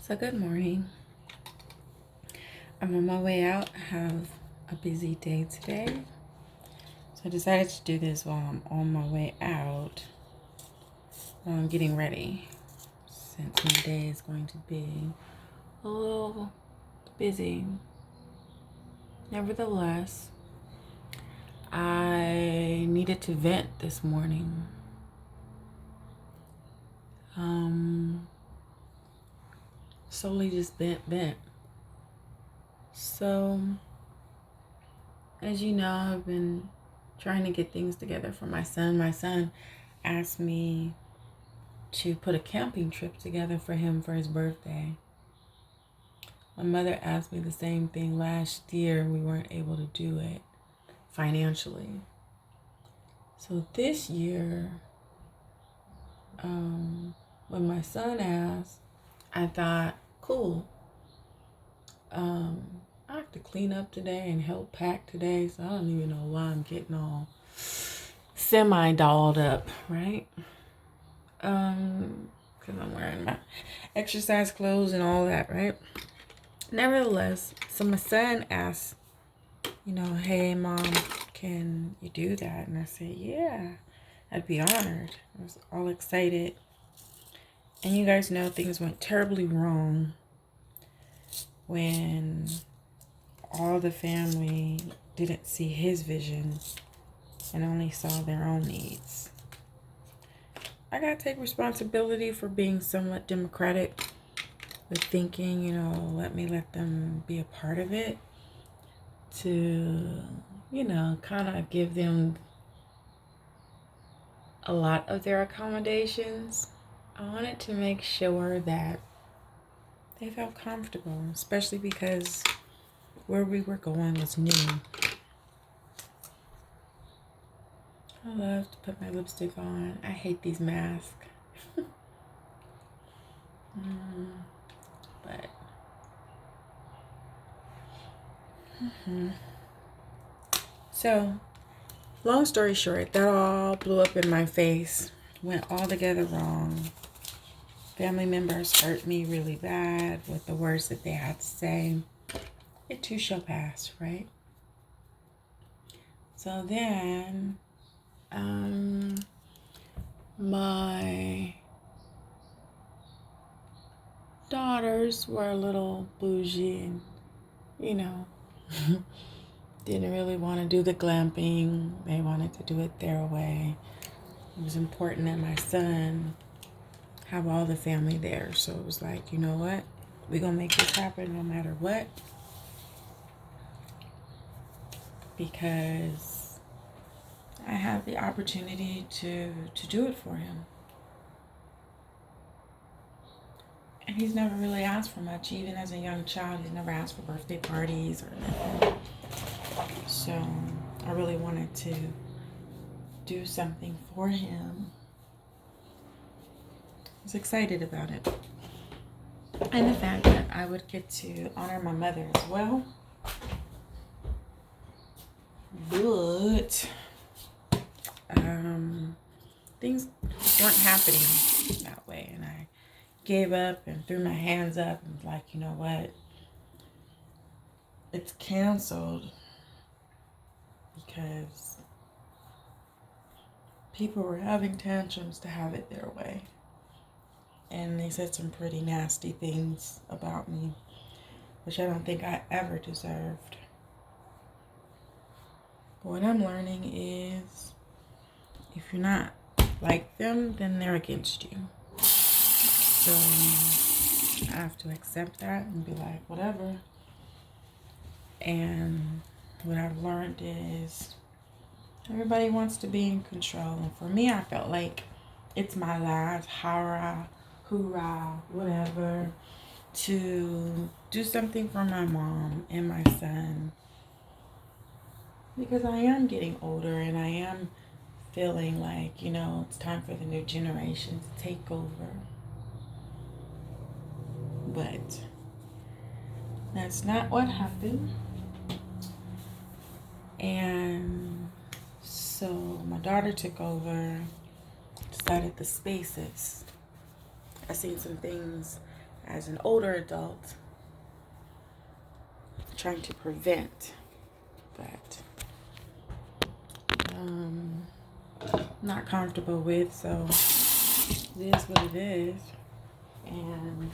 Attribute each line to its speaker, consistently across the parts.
Speaker 1: So good morning. I'm on my way out. I have a busy day today. So I decided to do this while I'm on my way out, while I'm getting ready, since my day is going to be a little busy. Nevertheless, I needed to vent this morning. Solely just vent. So, as you know, I've been trying to get things together for my son. My son asked me to put a camping trip together for him for his birthday. My mother asked me the same thing last year. We weren't able to do it financially. So this year, when my son asked, I thought, cool. I have to clean up today and help pack today, so I don't even know why I'm getting all semi-dolled up, right? Because I'm wearing my exercise clothes and all that, right? Nevertheless, so my son asked, hey, Mom, can you do that? And I said, yeah, I'd be honored. I was all excited. And you guys know things went terribly wrong when all the family didn't see his vision and only saw their own needs. I gotta take responsibility for being somewhat democratic with thinking, let them be a part of it, to, kind of give them a lot of their accommodations. I wanted to make sure that they felt comfortable, especially because where we were going was new. I love to put my lipstick on. I hate these masks. But So, long story short, that all blew up in my face. Went all together wrong. Family members hurt me really bad with the words that they had to say. It too shall pass, right? So then, my daughters were a little bougie and, didn't really want to do the glamping. They wanted to do it their way. It was important that my son have all the family there. So it was like, you know what? We're going to make this happen no matter what. Because I have the opportunity to do it for him. And he's never really asked for much. Even as a young child, he's never asked for birthday parties or nothing. So I really wanted to do something for him. I was excited about it. And the fact that I would get to honor my mother as well. But things weren't happening that way. And I gave up and threw my hands up and was like, you know what? It's canceled. Because people were having tantrums to have it their way. And they said some pretty nasty things about me, which I don't think I ever deserved. But what I'm learning is, if you're not like them, then they're against you. So I have to accept that and be like, whatever. And what I've learned is everybody wants to be in control. And for me, I felt like it's my last hoorah, whatever, to do something for my mom and my son. Because I am getting older and I am feeling like, it's time for the new generation to take over. But that's not what happened. And so my daughter took over, decided the spaces. I seen some things as an older adult, trying to prevent, but not comfortable with, so it is what it is. And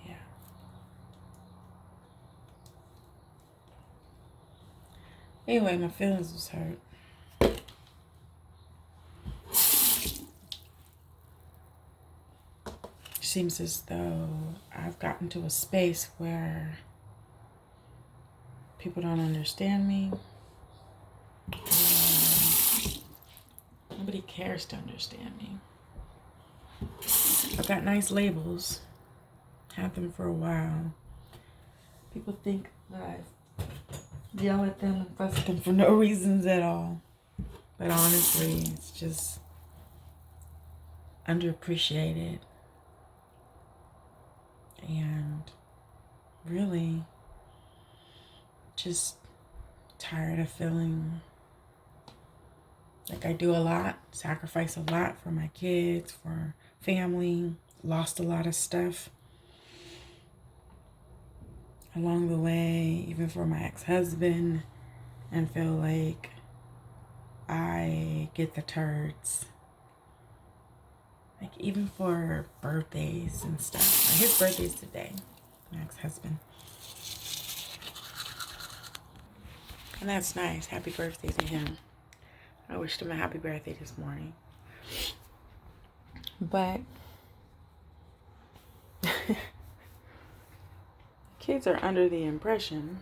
Speaker 1: yeah. Anyway, my feelings was hurt. Seems as though I've gotten to a space where people don't understand me. Nobody cares to understand me. I've got nice labels. Had them for a while. People think that I yell at them and fuss at them for no reasons at all. But honestly, it's just underappreciated. And really just tired of feeling like I do a lot, sacrifice a lot for my kids, for family, lost a lot of stuff along the way, even for my ex-husband, and feel like I get the turds. Like even for birthdays and stuff. Like his birthday's today, my ex-husband. And that's nice. Happy birthday to him. I wished him a happy birthday this morning. But kids are under the impression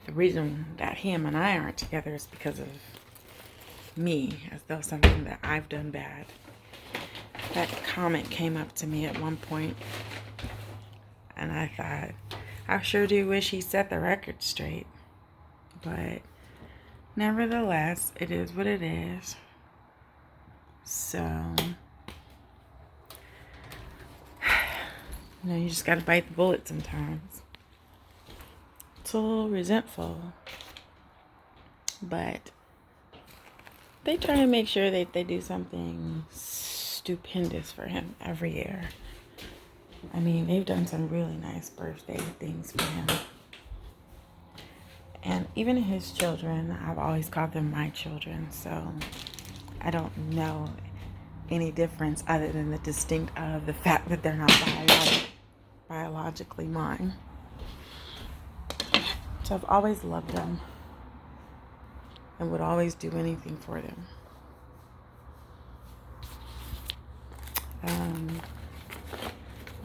Speaker 1: the reason that him and I aren't together is because of me, as though something that I've done bad. That comment came up to me at one point, and I thought, I sure do wish he set the record straight. But nevertheless, it is what it is. So, you just gotta bite the bullet sometimes. It's a little resentful, but they try to make sure that they do something stupendous for him every year. I mean, they've done some really nice birthday things for him. And even his children, I've always called them my children, so I don't know any difference other than the distinct of the fact that they're not biologically mine. So I've always loved them and would always do anything for them.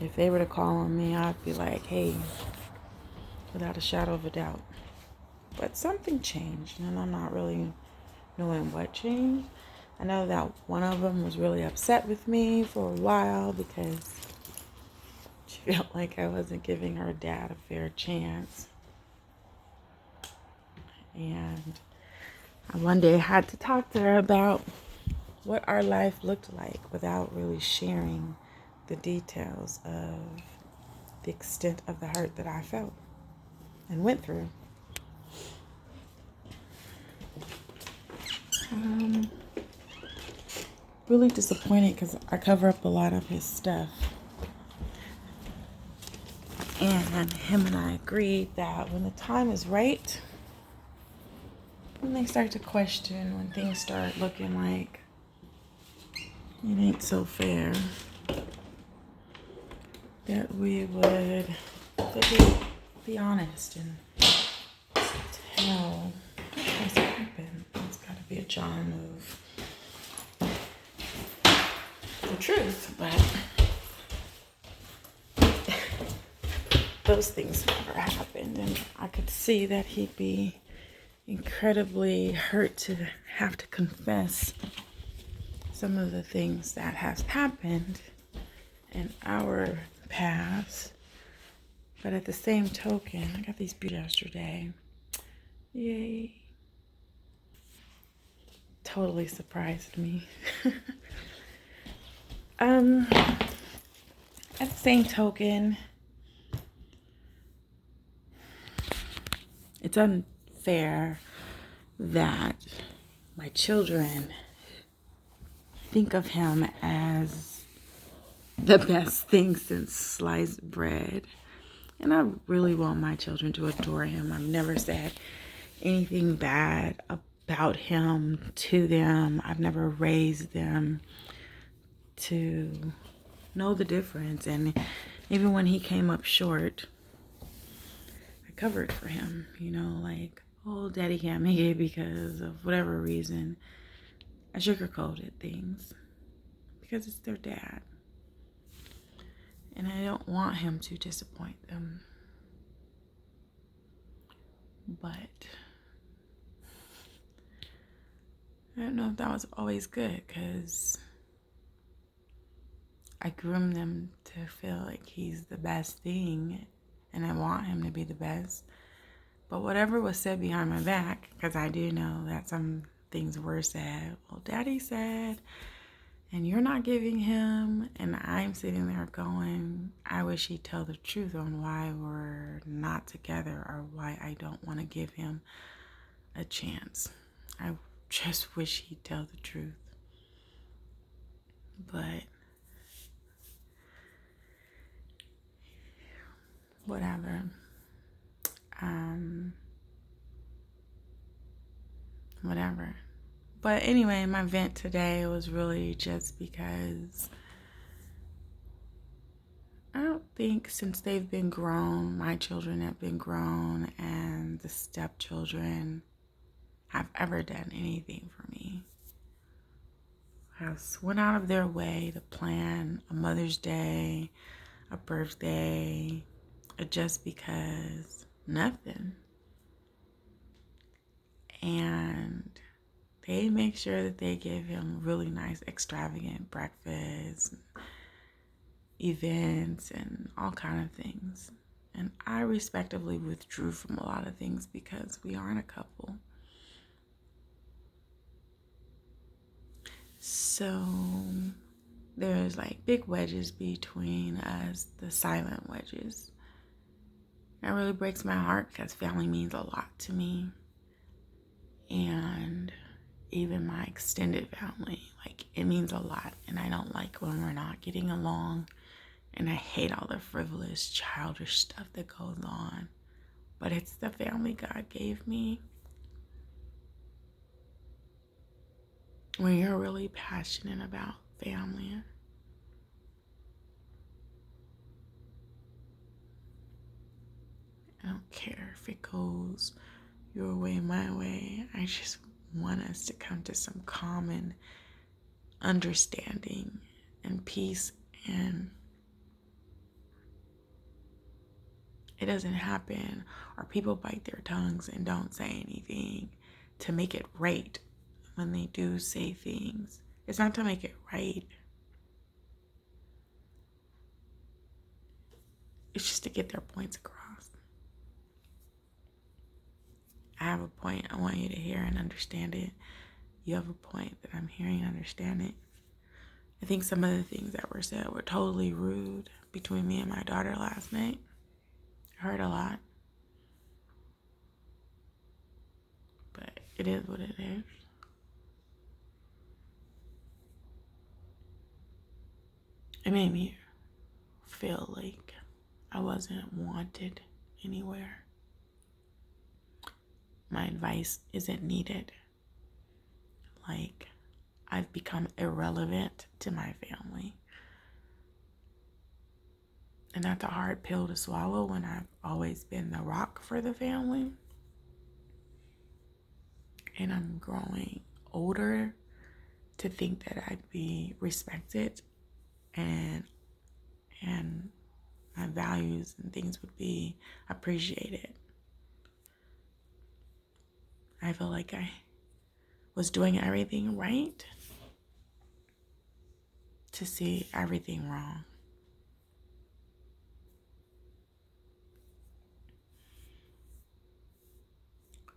Speaker 1: If they were to call on me, I'd be like, hey, without a shadow of a doubt. But something changed, and I'm not really knowing what changed. I know that one of them was really upset with me for a while because she felt like I wasn't giving her dad a fair chance. And I one day had to talk to her about what our life looked like without really sharing the details of the extent of the hurt that I felt and went through. Really disappointed because I cover up a lot of his stuff. And him and I agreed that when the time is right, when they start to question, when things start looking like it ain't so fair, that we would be honest and tell what's happened. It's got to be a John move. The truth, but those things never happened, and I could see that he'd be incredibly hurt to have to confess some of the things that has happened in our past. But at the same token, I got these beauties yesterday. Yay. Totally surprised me. At the same token, it's unfair that my children think of him as the best thing since sliced bread. And I really want my children to adore him. I've never said anything bad about him to them. I've never raised them to know the difference. And even when he came up short, I covered for him, like, oh, daddy can't make it because of whatever reason. I sugarcoated things because it's their dad. And I don't want him to disappoint them. But I don't know if that was always good, because I groomed them to feel like he's the best thing, and I want him to be the best. But whatever was said behind my back, because I do know that some things were said, well, daddy said, and you're not giving him, and I'm sitting there going, I wish he'd tell the truth on why we're not together, or why I don't want to give him a chance. I just wish he'd tell the truth. But whatever. Whatever. But anyway, my vent today was really just because I don't think since they've been grown, my children have been grown, and the stepchildren have ever done anything for me. Has went out of their way to plan a Mother's Day, a birthday, a just because, nothing. And they make sure that they give him really nice, extravagant breakfast, events, and all kind of things. And I respectively withdrew from a lot of things because we aren't a couple. So there's like big wedges between us, the silent wedges. That really breaks my heart because family means a lot to me. And even my extended family, like, it means a lot. And I don't like when we're not getting along. And I hate all the frivolous, childish stuff that goes on. But it's the family God gave me. When you're really passionate about family, I don't care if it goes your way, my way. I just want us to come to some common understanding and peace. And it doesn't happen, or people bite their tongues and don't say anything to make it right when they do say things. It's not to make it right. It's just to get their points across. I have a point. I want you to hear and understand it. You have a point that I'm hearing and understand it. I think some of the things that were said were totally rude between me and my daughter last night. I heard a lot. But it is what it is. It made me feel like I wasn't wanted anywhere. My advice isn't needed. Like, I've become irrelevant to my family. And that's a hard pill to swallow when I've always been the rock for the family. And I'm growing older to think that I'd be respected and my values and things would be appreciated. I feel like I was doing everything right to see everything wrong.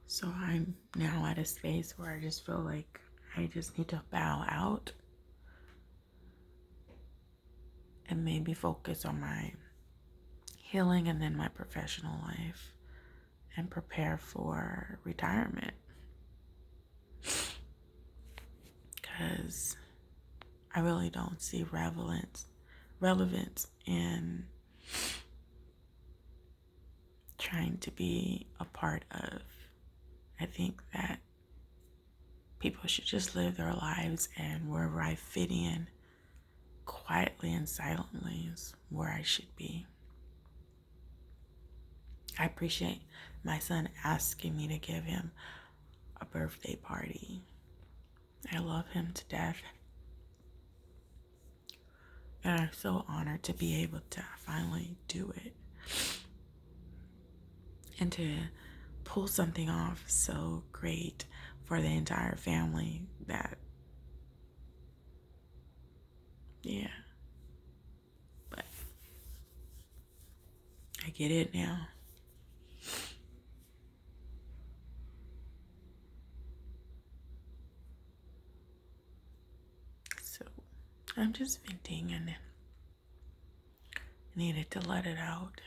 Speaker 1: So I'm now at a space where I just feel like I just need to bow out and maybe focus on my healing and then my professional life and prepare for retirement. Because I really don't see relevance in trying to be a part of. I think that people should just live their lives, and wherever I fit in quietly and silently is where I should be. I appreciate my son asking me to give him a birthday party. I love him to death. And I'm so honored to be able to finally do it. And to pull something off so great for the entire family that, yeah. But I get it now. So I'm just venting and needed to let it out.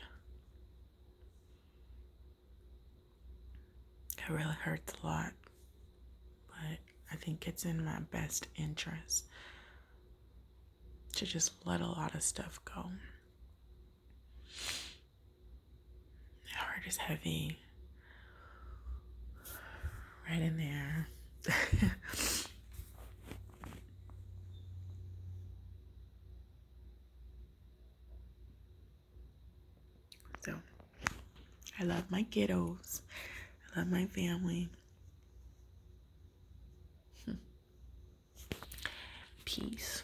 Speaker 1: It really hurts a lot, but I think it's in my best interest to just let a lot of stuff go. My heart is heavy. Right in there. So, I love my kiddos. I love my family. Peace.